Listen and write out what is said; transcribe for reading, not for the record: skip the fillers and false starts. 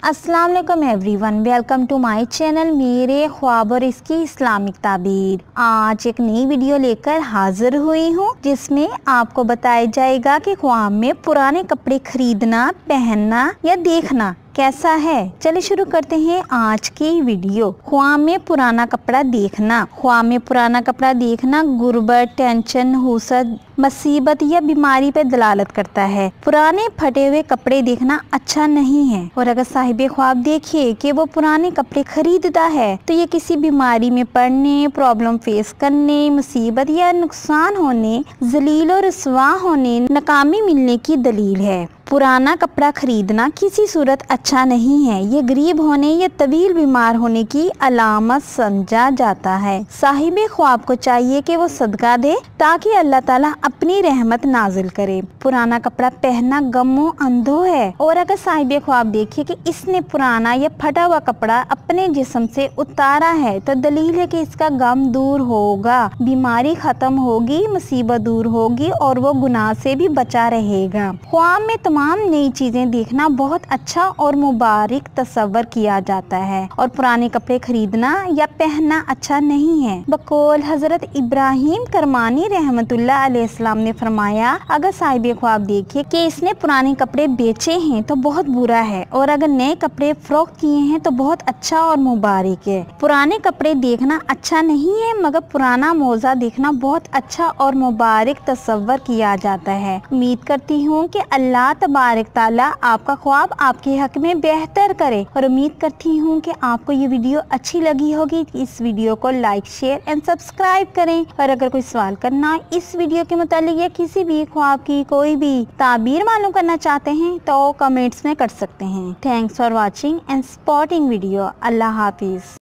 अस्सलाम वालेकुम everyone, welcome to my channel मेरे ख्वाब और इसकी इस्लामिक ताबीर। आज एक नई वीडियो लेकर हाजिर हुई हूँ जिसमें आपको बताया जाएगा कि ख्वाब में पुराने कपड़े खरीदना, पहनना या देखना कैसा है। चलिए शुरू करते हैं आज की वीडियो। ख्वाब में पुराना कपड़ा देखना। ख्वाब में पुराना कपड़ा देखना गुर्बत, टेंशन, हुसद, मुसीबत या बीमारी पर दलालत करता है। पुराने फटे हुए कपड़े देखना अच्छा नहीं है और अगर साहिब ख्वाब देखे कि वो पुराने कपड़े खरीदता है तो ये किसी बीमारी में पड़ने, प्रॉब्लम फेस करने, मुसीबत या नुकसान होने, जलील और रुसवा होने, नाकामी मिलने की दलील है। पुराना कपड़ा खरीदना किसी सूरत अच्छा नहीं है। ये गरीब होने या तवील बीमार होने की अलामत समझा जाता है। साहिब ख्वाब को चाहिए कि वो सदका दे ताकि अल्लाह ताला अपनी रहमत नाजिल करे। पुराना कपड़ा पहनना गमो अंधो है और अगर साहिब ख्वाब देखे कि इसने पुराना या फटा हुआ कपड़ा अपने जिस्म से उतारा है तो दलील है कि इसका गम दूर होगा, बीमारी खत्म होगी, मुसीबत दूर होगी और वो गुनाह से भी बचा रहेगा। ख्वाब में तमाम नई चीजें देखना बहुत अच्छा और मुबारक तस्वर किया जाता है और पुराने कपड़े खरीदना या पहनना अच्छा नहीं है। बकौल हजरत इब्राहिम करमानी रहमतुल्लाह अलैहिस्सलाम ने फरमाया, अगर साहिब ख्वाब देखे कि इसने पुराने कपड़े बेचे हैं तो बहुत बुरा है और अगर नए कपड़े फरोख्त किए हैं तो बहुत अच्छा और मुबारक है। पुराने कपड़े देखना अच्छा नहीं है मगर पुराना मौजा देखना बहुत अच्छा और मुबारक तस्वर किया जाता है। उम्मीद करती हूँ कि अल्लाह तबारक ताला आपका ख्वाब आपके हक में बेहतर करे और उम्मीद करती हूँ कि आपको ये वीडियो अच्छी लगी होगी। इस वीडियो को लाइक, शेयर एंड सब्सक्राइब करें और अगर कोई सवाल करना इस वीडियो के मुतालिक या किसी भी ख्वाब की कोई भी ताबीर मालूम करना चाहते हैं तो कमेंट्स में कर सकते हैं। Thanks for watching and supporting video. Allah Hafiz.